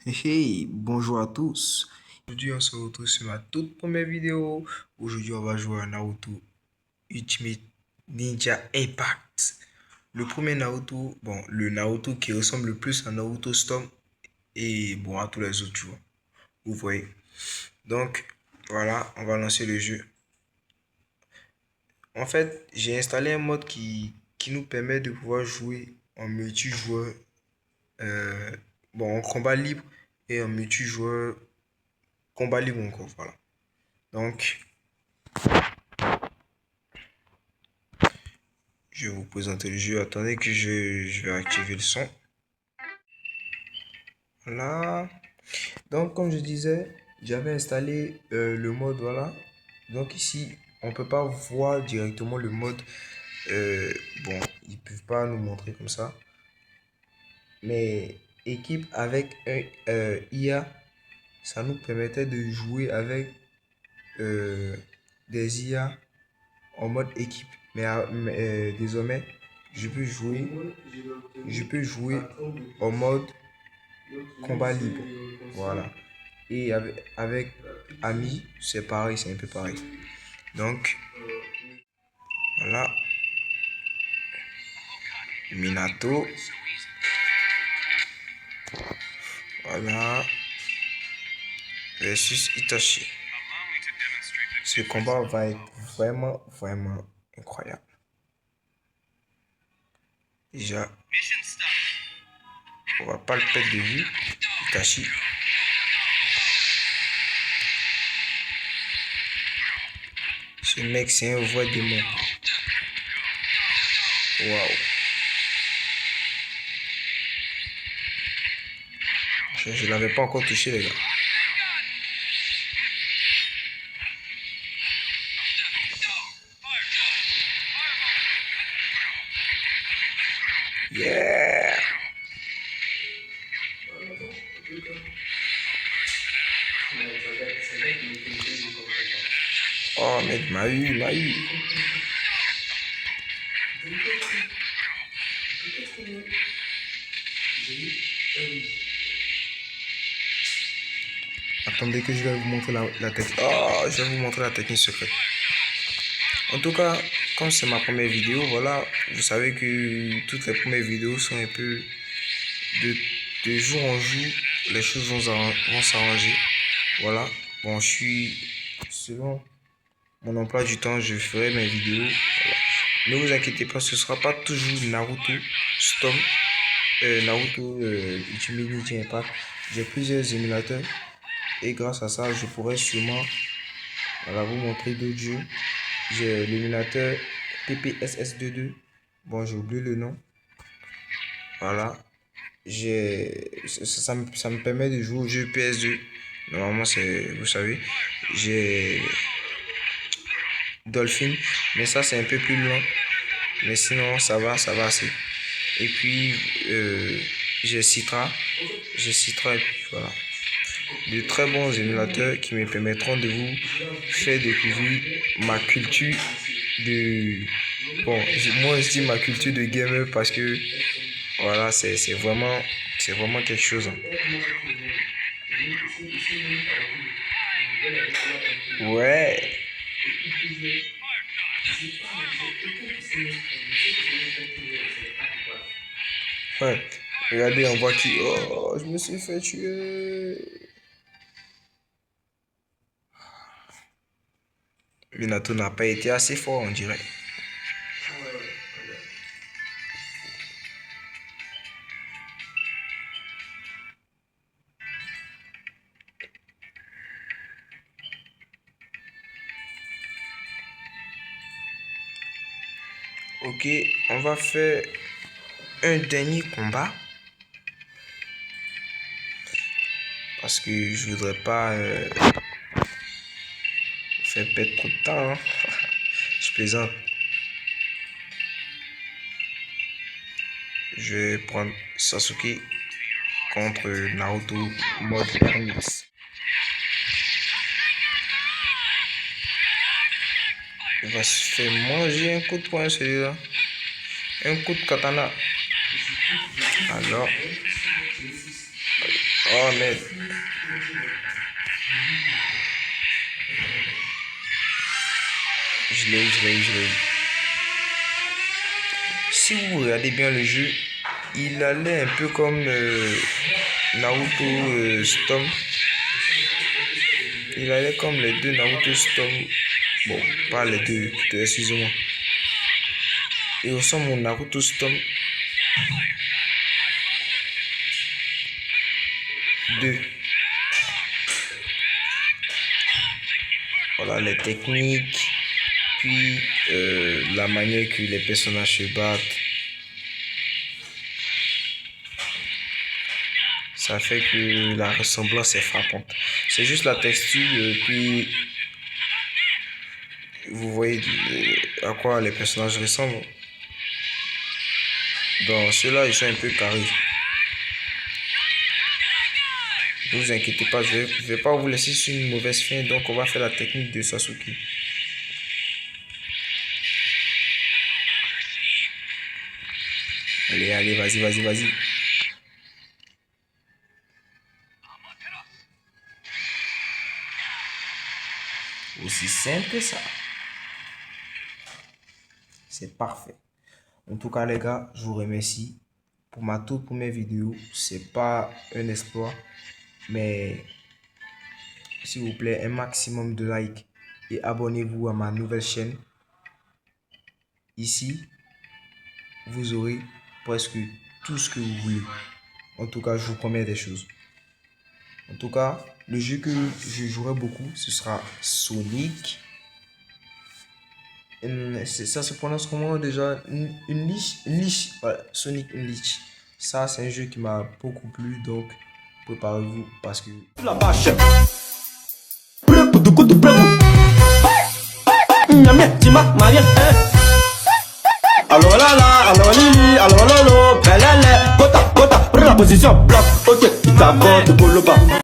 Hey, bonjour à tous. Aujourd'hui, on se retrouve sur ma toute première vidéo. Aujourd'hui, on va jouer à Naruto Ultimate Ninja Impact. Le premier Naruto, bon, le Naruto qui ressemble le plus à Naruto Storm et bon, à tous les autres, tu vois. Vous voyez. Donc, voilà, on va lancer le jeu. En fait, j'ai installé un mode qui nous permet de pouvoir jouer en multijoueur, euh, bon, en combat libre et en multijoueur combat libre encore, voilà. Donc, je vais vous présenter le jeu. Attendez que je vais activer le son. Voilà. Donc, comme je disais, j'avais installé le mode, voilà. Donc ici, on peut pas voir directement le mode. Bon, ils peuvent pas nous montrer comme ça. Mais équipe avec un IA, ça nous permettait de jouer avec des IA en mode équipe. Mais désormais, je peux jouer, je peux jouer en mode combat libre. Voilà. Et avec Ami, c'est pareil, c'est un peu pareil. Donc, voilà. Minato. Voilà. Versus Itachi. Ce combat va être vraiment, vraiment incroyable. Déjà, on va pas le perdre de vue. Itachi. Ce mec, c'est un voix démon. Waouh. Je l'avais pas encore touché, les gars. Yeah. Oh, mec, m'a eu, m'a eu. Attendez que je vais vous montrer la technique. Oh, je vais vous montrer la technique secrète. En tout cas, comme c'est ma première vidéo, voilà, vous savez que toutes les premières vidéos sont un peu de jour en jour, les choses vont s'arranger. Voilà, bon, selon mon emploi du temps, je ferai mes vidéos. Voilà. Ne vous inquiétez pas, ce ne sera pas toujours Naruto Storm, Naruto Ultimate Ninja Impact. J'ai plusieurs émulateurs et grâce à ça, je pourrais sûrement, voilà, vous montrer d'autres jeux. J'ai l'émulateur PPSS22. Bon, j'ai oublié le nom. Voilà. Ça me permet de jouer au jeu PS2. Normalement, vous savez, j'ai Dolphin. Mais ça, c'est un peu plus long. Mais sinon, ça va assez. Et puis, j'ai Citra. J'ai Citra et puis voilà. De très bons émulateurs qui me permettront de vous faire découvrir ma culture de... Bon, moi je dis ma culture de gamer parce que voilà, c'est vraiment quelque chose. Hein. Ouais. Ouais. Regardez, on voit qui... Oh, je me suis fait tuer. Minato n'a pas été assez fort, on dirait. Ok, on va faire un dernier combat. Parce que je voudrais pas faire perdre trop de temps. Hein. Je plaisante. Je vais prendre Sasuke contre Naruto mode remix. Il va se faire manger un coup de poing celui-là. Un coup de katana. Alors. Oh Oh merde. Je l'ai eu. Si vous regardez bien le jeu, il allait un peu comme Naruto Storm. Il allait comme les deux Naruto Storm. Bon, pas les deux, excusez-moi. Il ressemble au Naruto Storm 2. Voilà les techniques, puis la manière que les personnages se battent. Ça fait que la ressemblance est frappante. C'est juste la texture, puis vous voyez à quoi les personnages ressemblent. Donc ceux-là, ils sont un peu carrés. Ne vous inquiétez pas, je vais pas vous laisser sur une mauvaise fin, donc on va faire la technique de Sasuke. Allez, vas-y. Aussi simple que ça. C'est parfait. En tout cas, les gars, je vous remercie pour ma toute première vidéo. C'est pas un exploit, mais s'il vous plaît, un maximum de likes et abonnez-vous à ma nouvelle chaîne. Ici, vous aurez presque tout ce que vous voulez. En tout cas, je vous promets des choses. En tout cas, le jeu que je jouerai beaucoup, ce sera Sonic. Ça se prononce comment déjà? Unleash. Voilà, Sonic Unleash. Ça, c'est un jeu qui m'a beaucoup plu, donc préparez-vous parce que... La vache. Alors là, alors Lili, alors lolo, belle, kota, pour la position, bloc, ok, d'accord, de boulot bas.